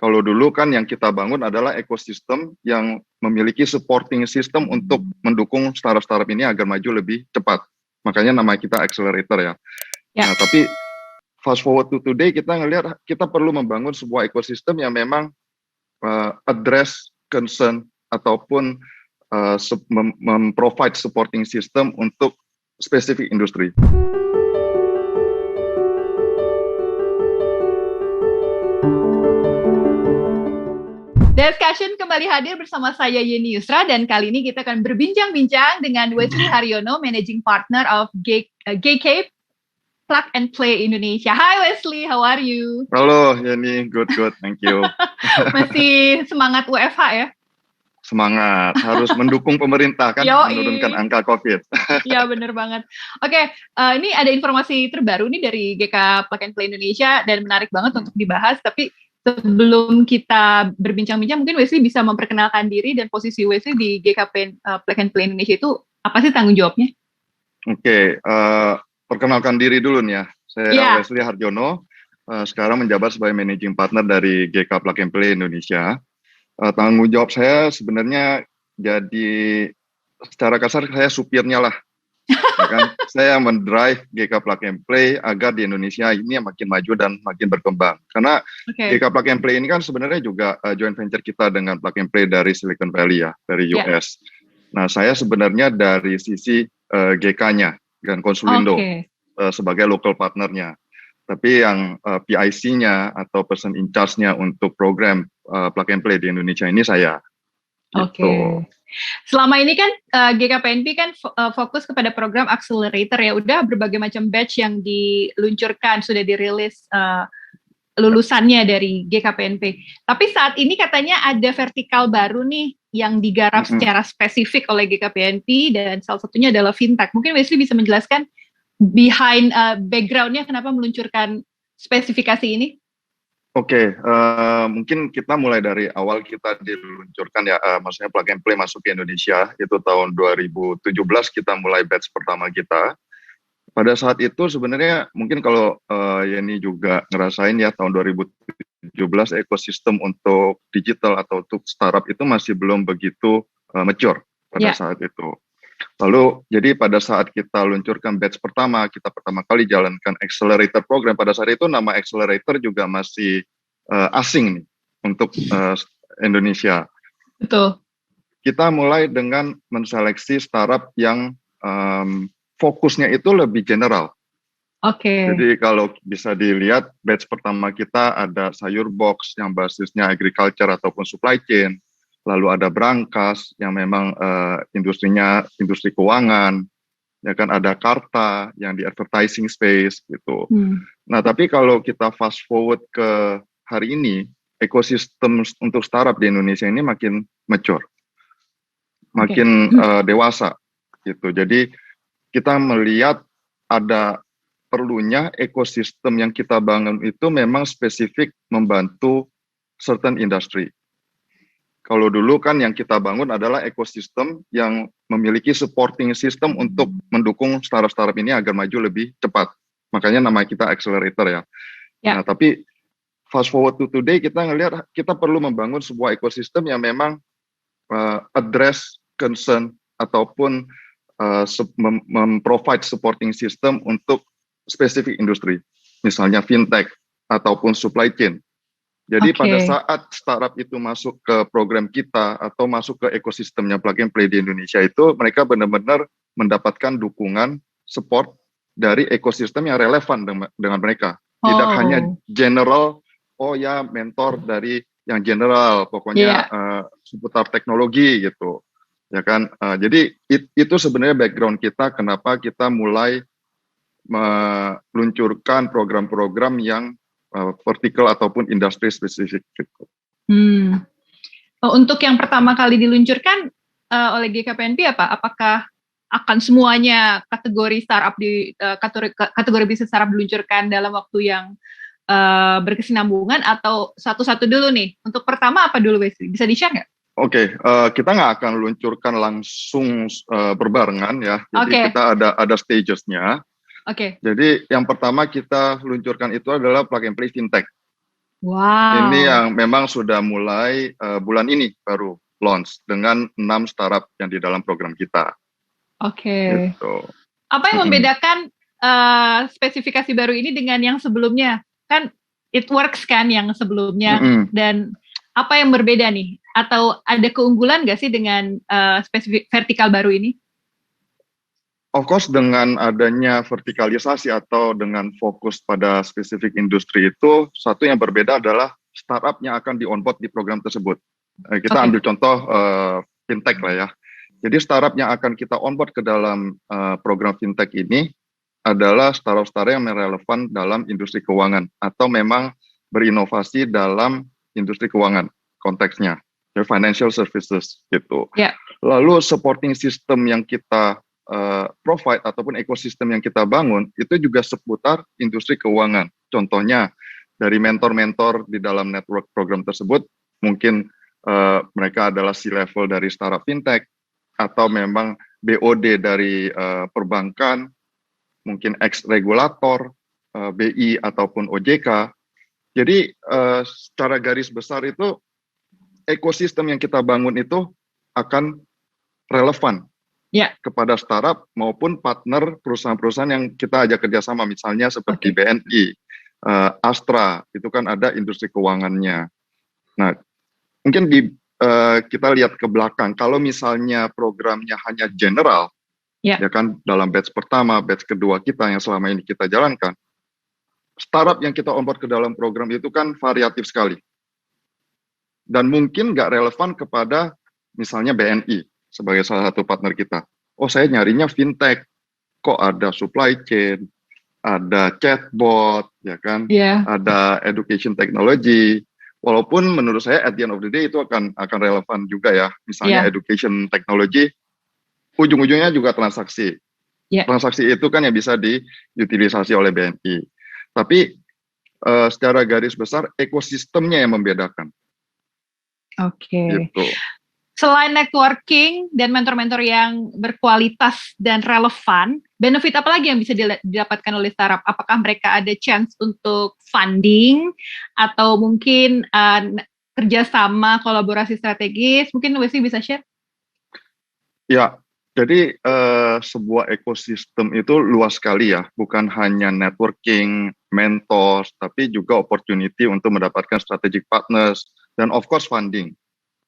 Kalau dulu kan yang kita bangun adalah ekosistem yang memiliki supporting system untuk mendukung startup-startup ini agar maju lebih cepat. Makanya nama kita accelerator ya. Ya. Nah, tapi fast forward to today kita ngelihat kita perlu membangun sebuah ekosistem yang memang address concern ataupun memprovide supporting system untuk spesifik industri. Discussion kembali hadir bersama saya Yeni Yusra dan kali ini kita akan berbincang-bincang dengan Wesley Haryono, Managing Partner of GK Plug and Play Indonesia. Hi Wesley, how are you? Halo Yeni, good, thank you. Masih semangat WFH ya? Semangat, harus mendukung pemerintah kan, menurunkan angka COVID. Iya bener banget. Oke, ini ada informasi terbaru nih dari GK Plug and Play Indonesia dan menarik banget untuk dibahas, tapi sebelum kita berbincang-bincang, mungkin Wesley bisa memperkenalkan diri dan posisi Wesley di GK Plug and Play Indonesia itu apa sih tanggung jawabnya? Oke, perkenalkan diri dulu nih ya. Saya Wesley Haryono, sekarang menjabat sebagai Managing Partner dari GK Plug and Play Indonesia. Tanggung jawab saya sebenarnya jadi secara kasar saya supirnya lah. Ya kan? Saya mendrive GK Plug and Play agar di Indonesia ini makin maju dan makin berkembang. Karena GK Plug and Play ini kan sebenarnya juga joint venture kita dengan Plug and Play dari Silicon Valley ya, dari US. Nah, saya sebenarnya dari sisi GK-nya dan Konsulindo sebagai local partnernya. Tapi yang PIC-nya atau person in charge-nya untuk program Plug and Play di Indonesia ini saya. Oke. Selama ini kan GKPNP kan fokus kepada program accelerator ya, udah berbagai macam batch yang diluncurkan, sudah dirilis lulusannya dari GKPNP. Tapi saat ini katanya ada vertikal baru nih yang digarap secara spesifik oleh GKPNP dan salah satunya adalah fintech. Mungkin Wesley bisa menjelaskan behind background-nya kenapa meluncurkan spesifikasi ini? Oke, mungkin kita mulai dari awal kita diluncurkan ya, maksudnya Plug and Play masuk ke Indonesia, itu tahun 2017 kita mulai batch pertama kita. Pada saat itu sebenarnya mungkin kalau Yeni juga ngerasain ya, tahun 2017 ekosistem untuk digital atau untuk startup itu masih belum begitu mature pada saat itu. Lalu jadi pada saat kita luncurkan batch pertama, kita pertama kali jalankan accelerator program. Pada saat itu nama accelerator juga masih asing nih untuk Indonesia. Betul. Kita mulai dengan menseleksi startup yang fokusnya itu lebih general. Oke. Jadi kalau bisa dilihat batch pertama kita ada Sayur Box yang basisnya agriculture ataupun supply chain. Lalu ada Brankas yang memang industrinya industri keuangan, ya kan, ada Karta yang di advertising space gitu. Nah, tapi kalau kita fast forward ke hari ini, ekosistem untuk startup di Indonesia ini makin mature, makin dewasa gitu. Jadi kita melihat ada perlunya ekosistem yang kita bangun itu memang spesifik membantu certain industry. Kalau dulu kan yang kita bangun adalah ekosistem yang memiliki supporting system untuk mendukung startup-startup ini agar maju lebih cepat. Makanya nama kita accelerator ya. Nah, tapi fast forward to today kita ngelihat kita perlu membangun sebuah ekosistem yang memang address concern ataupun memprovide supporting system untuk spesifik industri. Misalnya fintech ataupun supply chain. Jadi pada saat startup itu masuk ke program kita atau masuk ke ekosistemnya Plug and Play di Indonesia itu, mereka benar-benar mendapatkan dukungan, support dari ekosistem yang relevan dengan mereka. Tidak hanya general, mentor dari yang general, pokoknya seputar teknologi gitu, ya kan. Jadi itu sebenarnya background kita kenapa kita mulai meluncurkan program-program yang vertical ataupun industri spesifik gitu. Untuk yang pertama kali diluncurkan oleh GKPNP apa? Apakah akan semuanya kategori startup di kategori bisnis startup diluncurkan dalam waktu yang berkesinambungan atau satu-satu dulu nih? Untuk pertama apa dulu Wesley? Bisa di-share nggak? Oke, kita nggak akan luncurkan langsung berbarengan ya. Jadi kita ada stages-nya. Jadi yang pertama kita luncurkan itu adalah Plug and Play Fintech. Ini Wow. yang memang sudah mulai bulan ini baru launch dengan 6 startup yang di dalam program kita. Oke. Gitu. Apa yang Mm-mm. membedakan spesifikasi baru ini dengan yang sebelumnya? Kan it works kan yang sebelumnya, Mm-mm. dan apa yang berbeda nih? Atau ada keunggulan nggak sih dengan spesifik vertikal baru ini? Of course, dengan adanya vertikalisasi atau dengan fokus pada spesifik industri itu, satu yang berbeda adalah startup yang akan di-onboard di program tersebut. Kita Oke. ambil contoh fintech lah ya. Jadi startup yang akan kita onboard ke dalam program fintech ini adalah startup-startup yang relevan dalam industri keuangan atau memang berinovasi dalam industri keuangan konteksnya, financial services gitu. Ya. Lalu supporting system yang kita provide ataupun ekosistem yang kita bangun itu juga seputar industri keuangan. Contohnya dari mentor-mentor di dalam network program tersebut, mungkin mereka adalah C-level dari startup fintech atau memang BOD dari perbankan, mungkin ex-regulator, BI ataupun OJK. Jadi secara garis besar itu ekosistem yang kita bangun itu akan relevan kepada startup maupun partner perusahaan-perusahaan yang kita ajak kerjasama, misalnya seperti BNI, Astra, itu kan ada industri keuangannya. Nah, mungkin kita lihat ke belakang, kalau misalnya programnya hanya general, ya kan dalam batch pertama, batch kedua kita yang selama ini kita jalankan, startup yang kita onboard ke dalam program itu kan variatif sekali. Dan mungkin nggak relevan kepada misalnya BNI sebagai salah satu partner kita. Oh, saya nyarinya fintech, kok ada supply chain, ada chatbot, ya kan, ada education technology. Walaupun menurut saya at the end of the day itu akan relevan juga ya. Misalnya education technology, ujung-ujungnya juga transaksi. Transaksi itu kan yang bisa diutilisasi oleh BNI. Tapi secara garis besar ekosistemnya yang membedakan. Oke. Gitu. Selain networking dan mentor-mentor yang berkualitas dan relevan, benefit apa lagi yang bisa didapatkan oleh startup? Apakah mereka ada chance untuk funding atau mungkin kerjasama, kolaborasi strategis? Mungkin Wesley bisa share? Ya, jadi sebuah ekosistem itu luas sekali ya, bukan hanya networking, mentors, tapi juga opportunity untuk mendapatkan strategic partners dan of course funding.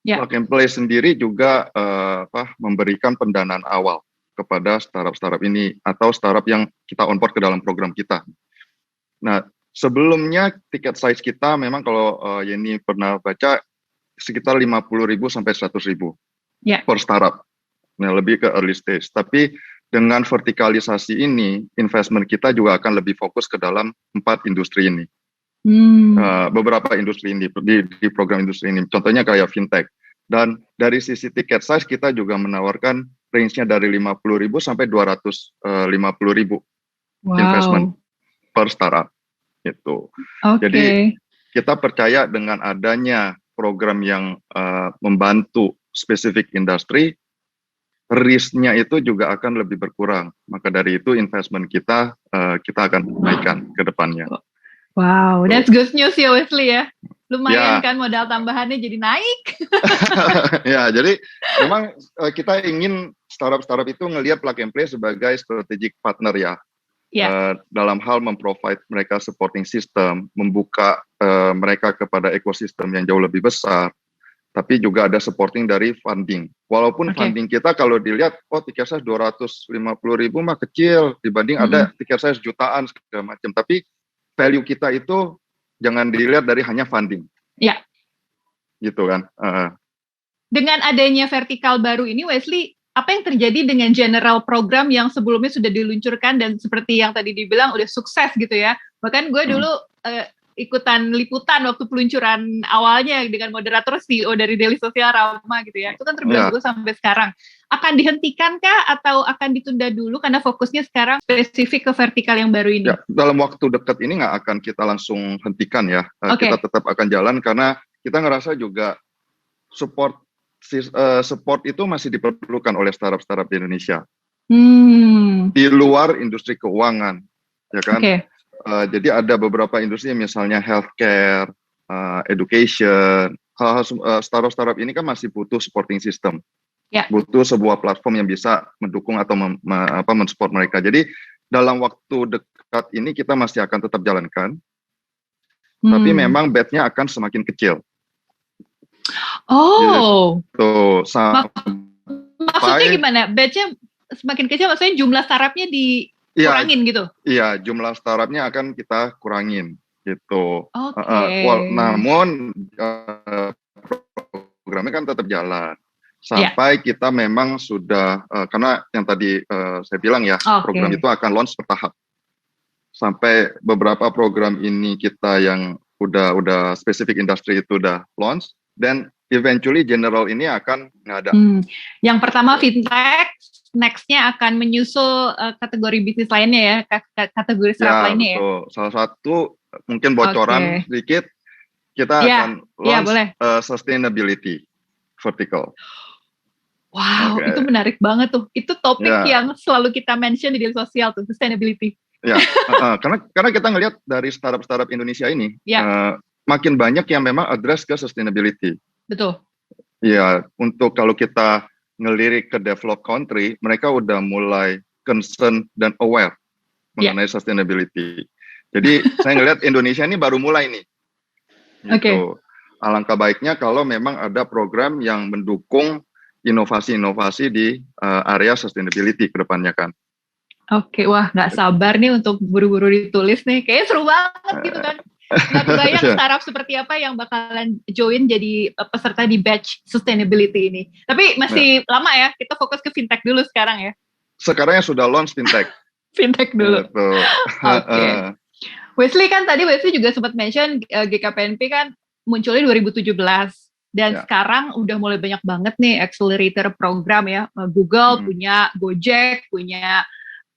Plug and Play sendiri juga memberikan pendanaan awal kepada startup-startup ini atau startup yang kita onboard ke dalam program kita. Nah, sebelumnya tiket size kita memang kalau Yeni pernah baca sekitar 50.000 sampai 100.000 per startup. Nah, lebih ke early stage. Tapi dengan vertikalisasi ini, investment kita juga akan lebih fokus ke dalam 4 industri ini. Beberapa industri ini di program industri ini, contohnya kayak fintech. Dan dari sisi tiket size kita juga menawarkan range-nya dari 50.000 sampai 250.000 investment per startup itu. Jadi kita percaya dengan adanya program yang membantu spesifik industri, risk-nya itu juga akan lebih berkurang. Maka dari itu investment kita akan naikkan ke depannya. Wow, that's good news ya Wesley ya. Lumayan kan modal tambahannya jadi naik. Ya, jadi memang kita ingin startup-startup itu ngelihat Plug and Play sebagai strategic partner ya. Dalam hal memprovide mereka supporting system, membuka mereka kepada ekosistem yang jauh lebih besar, tapi juga ada supporting dari funding. Walaupun funding kita kalau dilihat, tiket size 250.000 mah kecil dibanding ada tiket size jutaan segala macam. Tapi value kita itu jangan dilihat dari hanya funding. Ya. Gitu kan. Dengan adanya vertikal baru ini, Wesley, apa yang terjadi dengan general program yang sebelumnya sudah diluncurkan dan seperti yang tadi dibilang udah sukses gitu ya. Bahkan gue dulu ikutan liputan waktu peluncuran awalnya dengan moderator CEO dari Daily Sosial Rama gitu ya. Itu kan terbilang bagus sampai sekarang. Akan dihentikan kah atau akan ditunda dulu karena fokusnya sekarang spesifik ke vertikal yang baru ini? Ya, dalam waktu dekat ini nggak akan kita langsung hentikan ya. Kita tetap akan jalan karena kita ngerasa juga support itu masih diperlukan oleh startup-startup di Indonesia. Di luar industri keuangan, ya kan? Jadi ada beberapa industri misalnya healthcare education, hal-hal startup ini kan masih butuh supporting system, butuh sebuah platform yang bisa mendukung atau mensupport mereka. Jadi dalam waktu dekat ini kita masih akan tetap jalankan, tapi memang batch-nya akan semakin kecil. Oh, gitu. Maksudnya gimana? Batch-nya semakin kecil, maksudnya jumlah startup-nya dikurangin gitu? Iya, jumlah startup-nya akan kita kurangin gitu. Okay. Namun programnya kan tetap jalan sampai kita memang sudah karena yang tadi saya bilang ya, program itu akan launch bertahap. Sampai beberapa program ini kita yang udah spesifik industri itu udah launch, dan eventually general ini akan nggak ada. Yang pertama fintech, next-nya akan menyusul kategori bisnis lainnya ya, kategori startup lainnya betul. Ya. Salah satu mungkin bocoran sedikit, kita akan launch sustainability vertical. Wow, itu menarik banget tuh. Itu topik yang selalu kita mention di media sosial tuh, sustainability. Ya, karena kita ngelihat dari startup Indonesia ini, makin banyak yang memang address ke sustainability. Betul. Ya, untuk kalau kita ngelirik ke developed country, mereka udah mulai concern dan aware mengenai sustainability. Jadi saya ngelihat Indonesia ini baru mulai nih. Gitu. Alangkah baiknya kalau memang ada program yang mendukung inovasi-inovasi di area sustainability ke depannya kan. Wah nggak sabar nih untuk buru-buru ditulis nih. Kayaknya seru banget gitu kan. Nggak kebayang startup seperti apa yang bakalan join jadi peserta di batch sustainability ini. Tapi masih lama ya, kita fokus ke fintech dulu sekarang ya. Sekarang yang sudah launch fintech. Fintech dulu. Wesley kan tadi Wesley juga sempat mention GKPNP kan munculnya 2017. Dan sekarang udah mulai banyak banget nih accelerator program ya. Google punya, Gojek punya.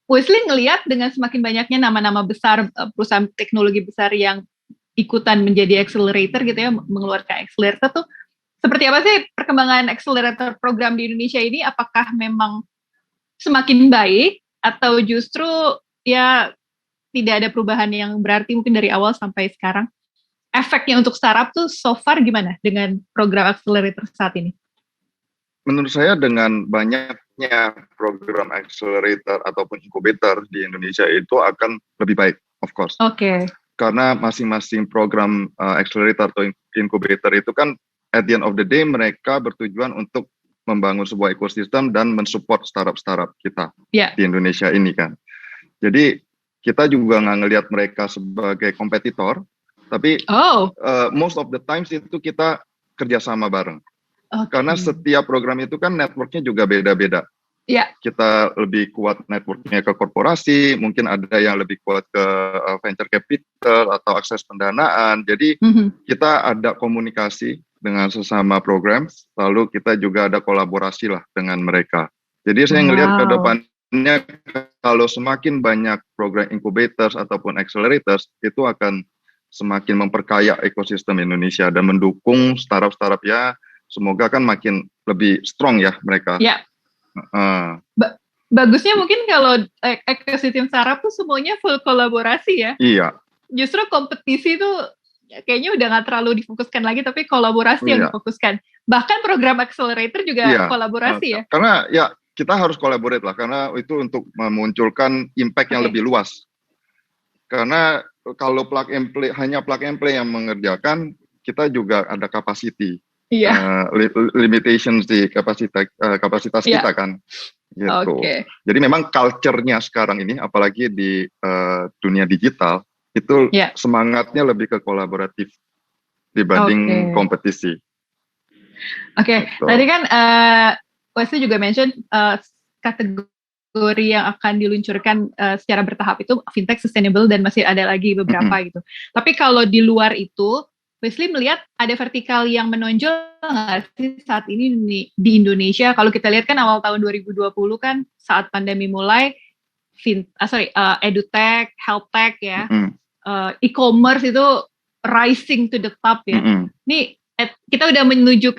Wesley ngelihat dengan semakin banyaknya nama-nama besar, perusahaan teknologi besar yang ikutan menjadi accelerator gitu ya, mengeluarkan accelerator tuh, seperti apa sih perkembangan accelerator program di Indonesia ini? Apakah memang semakin baik atau justru ya tidak ada perubahan yang berarti mungkin dari awal sampai sekarang? Efeknya untuk startup tuh so far gimana dengan program accelerator saat ini? Menurut saya dengan banyaknya program accelerator ataupun incubator di Indonesia itu akan lebih baik, of course. Karena masing-masing program accelerator atau incubator itu kan at the end of the day mereka bertujuan untuk membangun sebuah ekosistem dan mensupport startup kita di Indonesia ini kan. Jadi kita juga nggak ngelihat mereka sebagai kompetitor, tapi most of the times itu kita kerjasama bareng. Karena setiap program itu kan networknya juga beda-beda. Kita lebih kuat networknya ke korporasi, mungkin ada yang lebih kuat ke venture capital atau akses pendanaan. Jadi kita ada komunikasi dengan sesama program, lalu kita juga ada kolaborasi lah dengan mereka. Jadi saya ngelihat ke depannya kalau semakin banyak program incubators ataupun accelerators, itu akan semakin memperkaya ekosistem Indonesia dan mendukung startup ya. Semoga kan makin lebih strong ya mereka. Bagusnya mungkin kalau ekosistem startup tuh semuanya full kolaborasi ya. Iya. Justru kompetisi tuh kayaknya udah nggak terlalu difokuskan lagi, tapi kolaborasi yang difokuskan. Bahkan program accelerator juga kolaborasi ya. Karena ya kita harus collaborate lah, karena itu untuk memunculkan impact yang lebih luas. Karena kalau hanya plug and play yang mengerjakan, kita juga ada capacity. Limitations di kapasitas kita kan gitu. Jadi memang culture-nya sekarang ini apalagi di dunia digital itu semangatnya lebih ke kolaboratif dibanding kompetisi. Tadi kan Wesley juga mention kategori yang akan diluncurkan secara bertahap itu fintech, sustainable, dan masih ada lagi beberapa gitu. Tapi kalau di luar itu Wesley melihat ada vertikal yang menonjol nggak sih saat ini di Indonesia? Kalau kita lihat kan awal tahun 2020 kan saat pandemi mulai, edutech, healthtech ya, e-commerce itu rising to the top ya. Ini kita udah menuju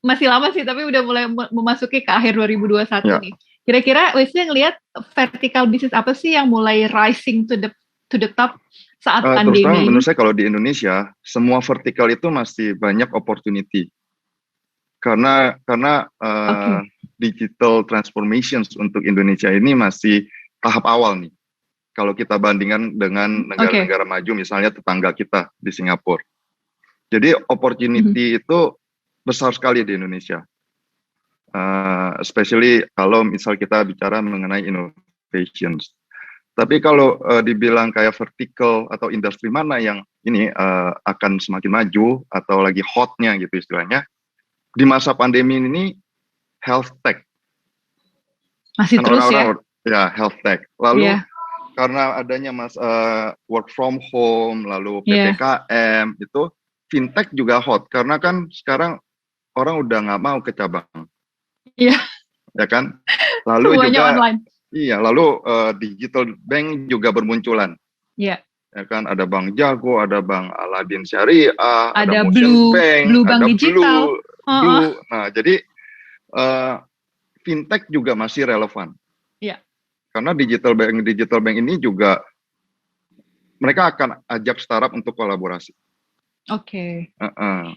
masih lama sih, tapi udah mulai memasuki ke akhir 2021 nih. Kira-kira Wesley ngelihat vertikal bisnis apa sih yang mulai rising to the top saat Terus terang pandemi? menurut saya kalau di Indonesia semua vertikal itu masih banyak opportunity karena Oke, digital transformations untuk Indonesia ini masih tahap awal nih. Kalau kita bandingkan dengan oke. negara-negara maju, misalnya tetangga kita di Singapura. Jadi Mhm. opportunity itu besar sekali di Indonesia. Especially kalau misal kita bicara mengenai innovations. Tapi kalau dibilang kayak vertical atau industri mana yang ini akan semakin maju atau lagi hotnya gitu istilahnya, di masa pandemi ini health tech. Masih Kan terus ya? orang-orang ya health tech. Lalu Iya, karena adanya work from home, lalu iya, PPKM itu fintech juga hot karena kan sekarang orang udah nggak mau ke cabang, iya. ya kan? Lalu Semuanya juga online. iya, lalu digital bank juga bermunculan, Iya. ya kan? Ada Bank Jago, ada Bank Aladin Syariah, ada Ada Motion Bank, Blue Bank ada Digital. Heeh. Blue. Nah, jadi eh, fintech juga masih relevan Iya. karena digital bank ini juga mereka akan ajak startup untuk kolaborasi. Oke. Uh-uh.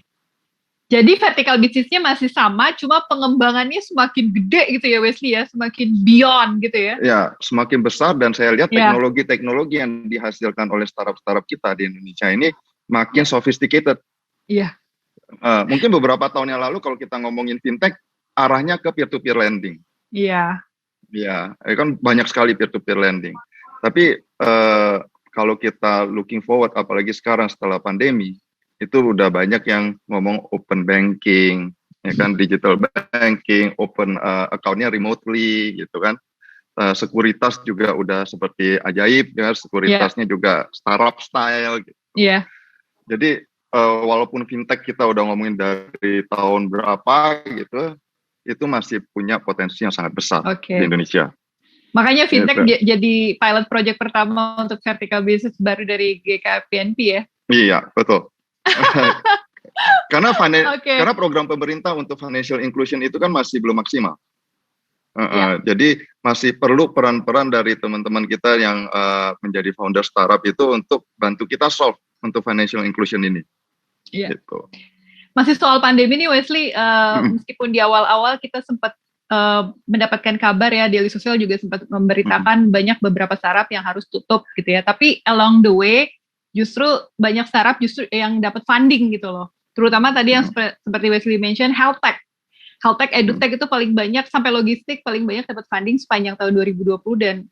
Jadi vertikal bisnisnya masih sama, cuma pengembangannya semakin gede gitu ya Wesley ya, semakin beyond gitu ya. Ya, semakin besar dan saya lihat Ya, teknologi-teknologi yang dihasilkan oleh startup-startup kita di Indonesia ini makin ya, sophisticated. iya, Mungkin beberapa tahun yang lalu kalau kita ngomongin fintech, arahnya ke peer-to-peer lending. iya. Ya, kan banyak sekali peer-to-peer lending. Tapi kalau kita looking forward, apalagi sekarang setelah pandemi, itu udah banyak yang ngomong open banking, ya kan, digital banking, open account-nya remotely, gitu kan. Sekuritas juga udah seperti ajaib, ya, Iya, sekuritasnya juga startup style, gitu. iya. Jadi walaupun fintech kita udah ngomongin dari tahun berapa gitu, itu masih punya potensi yang sangat besar di Oke. Indonesia. Makanya fintech Gitu. jadi pilot project pertama untuk vertical business baru dari GKPNP ya. Iya, betul. karena Oke. karena program pemerintah untuk financial inclusion itu kan masih belum maksimal. Iya, Jadi masih perlu peran-peran dari teman-teman kita yang menjadi founder startup itu untuk bantu kita solve untuk financial inclusion ini. iya. Gitu. Masih soal pandemi nih Wesley, meskipun di awal-awal kita sempat mendapatkan kabar ya, Daily Social juga sempat memberitakan banyak beberapa startup yang harus tutup gitu ya. Tapi along the way, justru banyak startup justru yang dapat funding gitu loh. Terutama tadi yang seperti Wesley mention, health tech. Health tech, edutech itu paling banyak, sampai logistik paling banyak dapat funding sepanjang tahun 2020 dan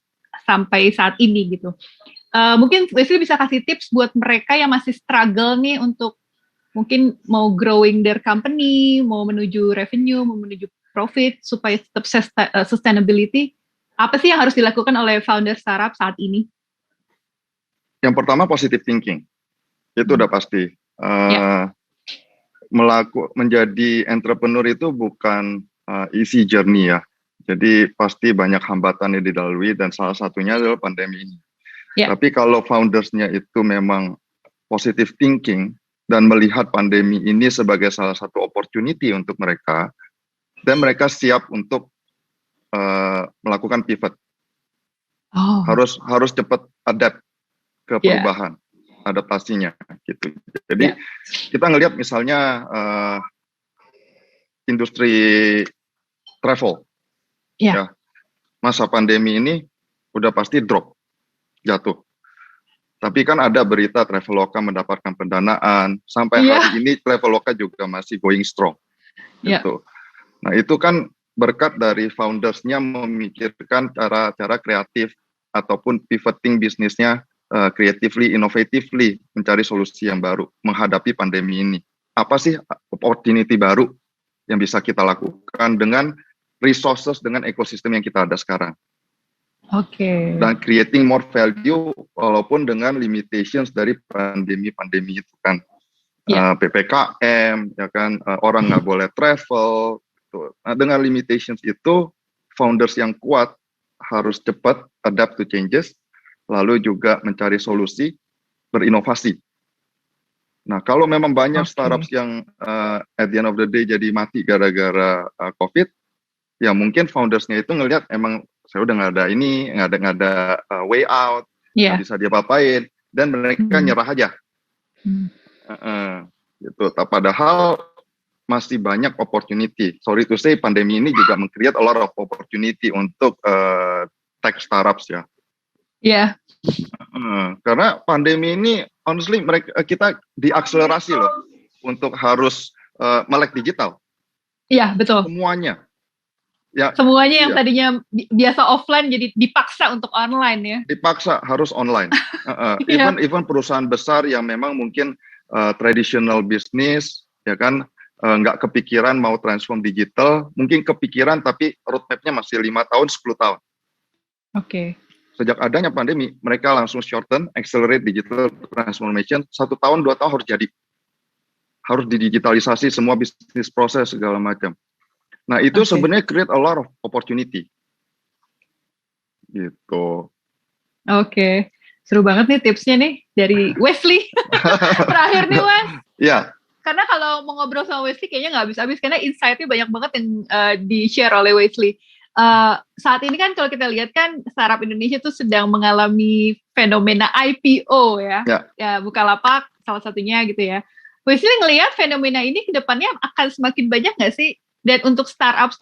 sampai saat ini gitu. Mungkin Wesley bisa kasih tips buat mereka yang masih struggle nih untuk mungkin mau growing their company, mau menuju revenue, mau menuju profit supaya tetap sustainability. Apa sih yang harus dilakukan oleh founder startup saat ini? Yang pertama positive thinking, itu udah pasti. Ya, Menjadi entrepreneur itu bukan easy journey ya. Jadi pasti banyak hambatan yang dilalui dan salah satunya adalah pandemi ini. ya, Tapi kalau foundersnya itu memang positive thinking dan melihat pandemi ini sebagai salah satu opportunity untuk mereka, dan mereka siap untuk melakukan pivot. oh, Harus cepat adapt ke ya, perubahan, adaptasinya gitu. Jadi ya, kita ngelihat misalnya industri travel ya, ya, masa pandemi ini udah pasti drop, jatuh. Tapi kan ada berita Traveloka mendapatkan pendanaan, sampai iya, hari ini Traveloka juga masih going strong ya, gitu. Nah, itu kan berkat dari foundersnya memikirkan cara-cara kreatif ataupun pivoting bisnisnya creatively, innovatively, mencari solusi yang baru menghadapi pandemi ini. Apa sih opportunity baru yang bisa kita lakukan dengan resources, dengan ekosistem yang kita ada sekarang? oke, Dan creating more value walaupun dengan limitations dari pandemi-pandemi itu kan. ya, PPKM, ya kan, orang nggak boleh travel. Gitu. Nah, dengan limitations itu, founders yang kuat harus cepat adapt to changes, lalu juga mencari solusi, berinovasi. Nah, kalau memang banyak oke, startups yang at the end of the day jadi mati gara-gara COVID, ya mungkin foundersnya itu ngelihat emang saya udah nggak ada ini, nggak ada way out, nggak ya, bisa dia papain. dan mereka nyerah aja. Gitu. Padahal masih banyak opportunity. Sorry to say, pandemi ini juga meng-create a lot of opportunity untuk tech startups ya. Iya. Karena pandemi ini, honestly, kita diakselerasi loh untuk harus melek digital. Iya, betul. Semuanya. Ya, semuanya yang tadinya biasa offline jadi dipaksa untuk online ya. Dipaksa harus online. Even perusahaan besar yang memang mungkin traditional business, ya kan, nggak kepikiran mau transform digital, mungkin kepikiran tapi roadmap-nya masih 5 tahun, 10 tahun. Oke. Sejak adanya pandemi, mereka langsung shorten, accelerate digital transformation, 1 tahun, 2 tahun harus jadi. Harus didigitalisasi semua bisnis proses segala macam. Nah, itu sebenarnya create a lot of opportunity. Gitu. Oke. Seru banget nih tipsnya nih dari Wesley. Terakhir nih, Wes. Iya. Karena kalau mau ngobrol sama Wesley kayaknya nggak habis-habis karena insight-nya banyak banget yang di-share oleh Wesley. Saat ini kan kalau kita lihat kan startup Indonesia tuh sedang mengalami fenomena IPO ya. Ya, Bukalapak salah satunya gitu ya. Wesley ngelihat fenomena ini ke depannya akan semakin banyak nggak sih? Dan untuk startup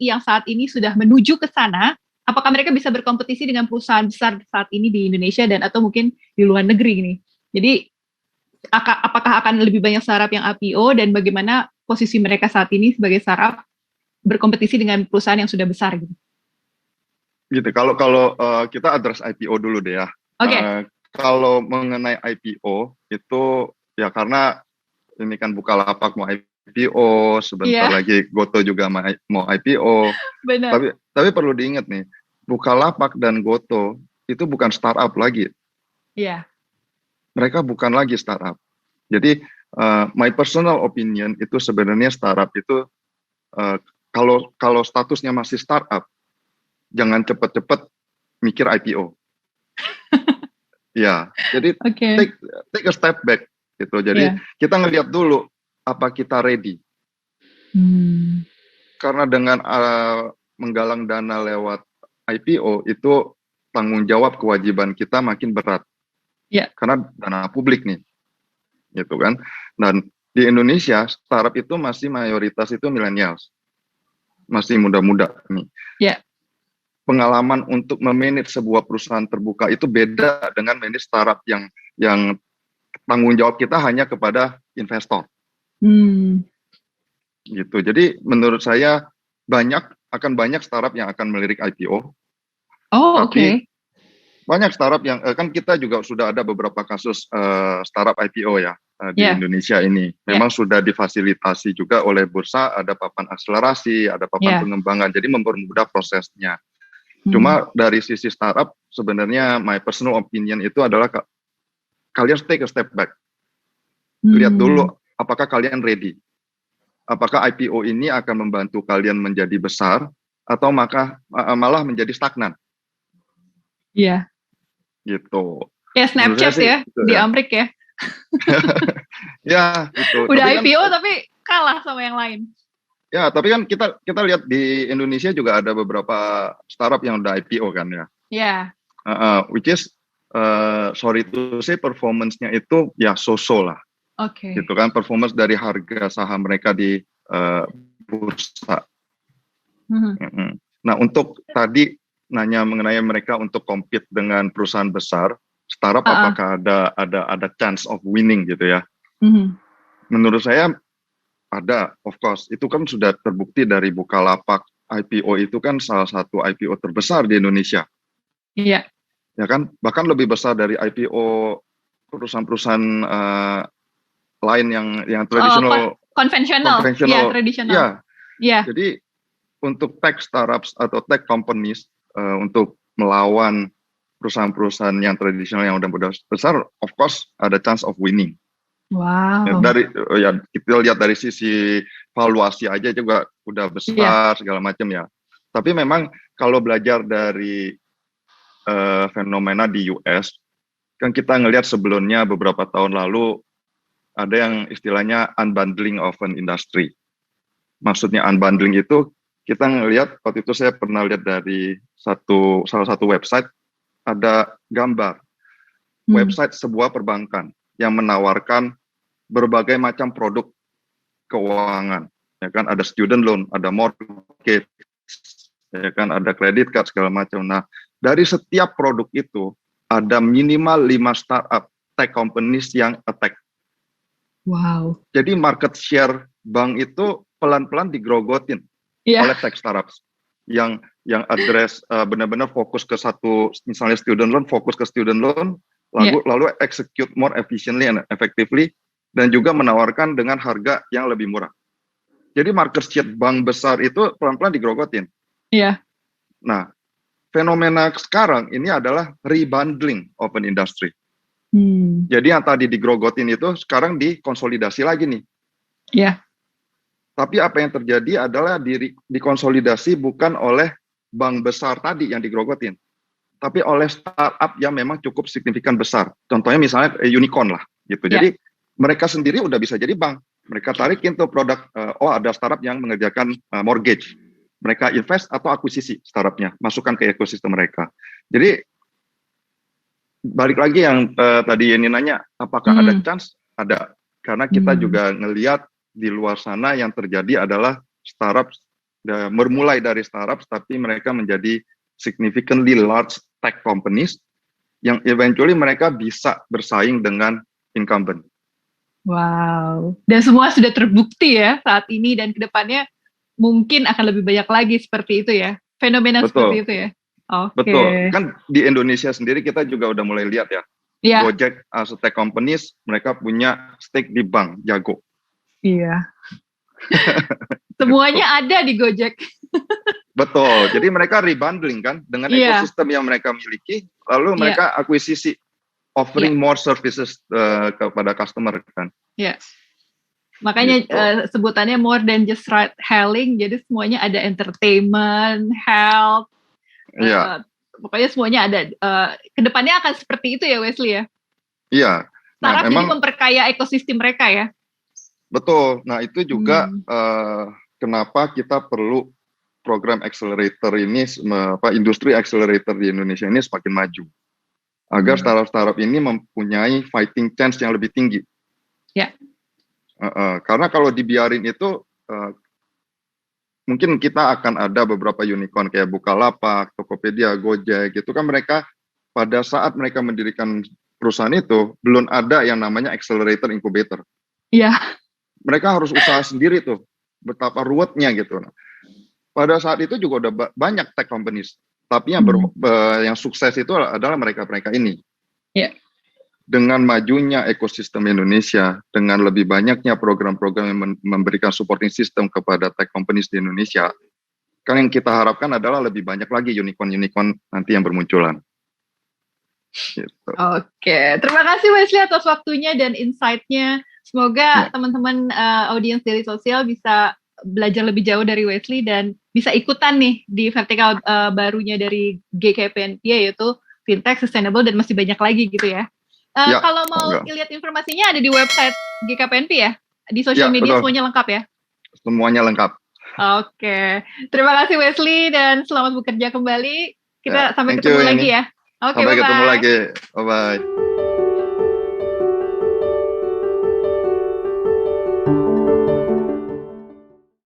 yang saat ini sudah menuju ke sana, apakah mereka bisa berkompetisi dengan perusahaan besar saat ini di Indonesia dan atau mungkin di luar negeri ini? Jadi apakah akan lebih banyak startup yang IPO dan bagaimana posisi mereka saat ini sebagai startup berkompetisi dengan perusahaan yang sudah besar gitu? Gitu. Kalau kita address IPO dulu deh ya. Kalau mengenai IPO itu ya karena ini kan Bukalapak mau IPO, sebentar lagi Goto juga mau IPO. Benar. Tapi perlu diingat nih, Bukalapak dan Goto itu bukan startup lagi. Iya. Mereka bukan lagi startup. Jadi my personal opinion itu sebenarnya startup itu kalau statusnya masih startup, jangan cepat-cepat mikir IPO. Ya, jadi take a step back gitu. Jadi kita ngelihat dulu apa kita ready. Karena dengan menggalang dana lewat IPO itu tanggung jawab kewajiban kita makin berat. Karena dana publik nih. Gitu kan. Dan di Indonesia startup itu masih mayoritas itu millennials. Masih muda-muda nih. Pengalaman untuk memanage sebuah perusahaan terbuka itu beda dengan manage startup yang tanggung jawab kita hanya kepada investor. Gitu. Jadi menurut saya akan banyak startup yang akan melirik IPO. Tapi banyak startup yang kan kita juga sudah ada beberapa kasus startup IPO ya di Indonesia ini. Memang sudah difasilitasi juga oleh bursa, ada papan akselerasi, ada papan pengembangan. Jadi mempermudah prosesnya. Cuma dari sisi startup sebenarnya my personal opinion itu adalah kalian take a step back. Lihat dulu apakah kalian ready. Apakah IPO ini akan membantu kalian menjadi besar atau malah menjadi stagnan. Iya. Gitu. Ya Snapchat sih, ya gitu, di Amerika ya. Ya gitu. Udah tapi IPO tapi kalah sama yang lain. Ya, tapi kan kita lihat di Indonesia juga ada beberapa startup yang udah IPO kan ya. Iya. Which is sorry to say performance-nya itu ya so-so lah. Gitu kan, performance dari harga saham mereka di bursa. Nah, untuk tadi nanya mengenai mereka untuk compete dengan perusahaan besar, startup apakah ada chance of winning gitu ya? Menurut saya ada, of course. Itu kan sudah terbukti dari Bukalapak. IPO itu kan salah satu IPO terbesar di Indonesia. Iya. Ya kan, bahkan lebih besar dari IPO perusahaan-perusahaan lain yang tradisional, konvensional. Ya, tradisional. Ya. Jadi untuk tech startups atau tech companies untuk melawan perusahaan-perusahaan yang tradisional yang udah besar, of course ada chance of winning. Wow. Kita lihat dari sisi valuasi aja juga udah besar segala macam ya. Tapi memang kalau belajar dari fenomena di US, kan kita ngelihat sebelumnya beberapa tahun lalu ada yang istilahnya unbundling of an industry. Maksudnya unbundling itu kita ngelihat waktu itu saya pernah lihat dari salah satu website ada gambar website sebuah perbankan yang menawarkan berbagai macam produk keuangan. Ya kan, ada student loan, ada mortgage, ya kan, ada credit card segala macam. Nah, dari setiap produk itu ada minimal 5 startup tech companies yang attack. Wow. Jadi market share bank itu pelan-pelan digrogotin oleh tech startups yang address benar-benar fokus ke satu, misalnya student loan, fokus ke student loan, lalu execute more efficiently and effectively, dan juga menawarkan dengan harga yang lebih murah. Jadi market share bank besar itu pelan-pelan digrogotin. Iya. Nah, fenomena sekarang ini adalah rebundling of an industry. Jadi yang tadi digrogotin itu sekarang dikonsolidasi lagi nih. Iya. Tapi apa yang terjadi adalah dikonsolidasi bukan oleh bank besar tadi yang digrogotin, tapi oleh startup yang memang cukup signifikan besar. Contohnya misalnya unicorn lah, gitu. Jadi mereka sendiri udah bisa jadi bank. Mereka tarikin tuh produk, ada startup yang mengerjakan mortgage. Mereka invest atau akuisisi startupnya, masukkan ke ekosistem mereka. Jadi balik lagi yang tadi Yeni nanya, apakah ada chance? Ada. Karena kita juga ngelihat di luar sana yang terjadi adalah startup, bermulai dari startup, tapi mereka menjadi significantly large tech companies yang eventually mereka bisa bersaing dengan incumbent. Wow. Dan semua sudah terbukti ya saat ini, dan kedepannya mungkin akan lebih banyak lagi seperti itu ya. Fenomena seperti itu ya. Betul, kan di Indonesia sendiri kita juga udah mulai lihat ya. Gojek as a tech companies, mereka punya stake di bank, jago. Iya. Semuanya ada di Gojek. Betul, jadi mereka rebundling kan, dengan ekosistem yang mereka miliki, lalu mereka akuisisi, offering more services kepada customer kan. Iya. Makanya sebutannya more than just ride hailing, jadi semuanya ada entertainment, health, pokoknya semuanya ada. Kedepannya akan seperti itu ya Wesley ya? Iya. Startup jadi memperkaya ekosistem mereka ya? Betul. Nah itu juga kenapa kita perlu program accelerator ini, industri accelerator di Indonesia ini semakin maju. Agar startup-startup ini mempunyai fighting chance yang lebih tinggi. Ya. Karena kalau dibiarin itu, mungkin kita akan ada beberapa unicorn kayak Bukalapak, Tokopedia, Gojek, gitu kan, mereka pada saat mereka mendirikan perusahaan itu belum ada yang namanya accelerator incubator. Iya. Mereka harus usaha sendiri tuh, betapa ruwetnya gitu. Pada saat itu juga udah banyak tech companies, tapi yang sukses itu adalah mereka-mereka ini. Iya. Dengan majunya ekosistem Indonesia, dengan lebih banyaknya program-program yang memberikan supporting system kepada tech companies di Indonesia, kan yang kita harapkan adalah lebih banyak lagi unicorn-unicorn nanti yang bermunculan. Gitu. Oke, terima kasih Wesley atas waktunya dan insight-nya. Semoga teman-teman audiens Daily Sosial bisa belajar lebih jauh dari Wesley dan bisa ikutan nih di vertikal barunya dari GKPNP, yaitu fintech, sustainable, dan masih banyak lagi gitu ya. Kalau mau lihat informasinya ada di website GKPNP ya? Di sosial media betul. Semuanya lengkap ya? Semuanya lengkap. Oke. Terima kasih Wesley dan selamat bekerja kembali. Kita sampai ketemu lagi ya. Sampai ketemu lagi. Bye-bye.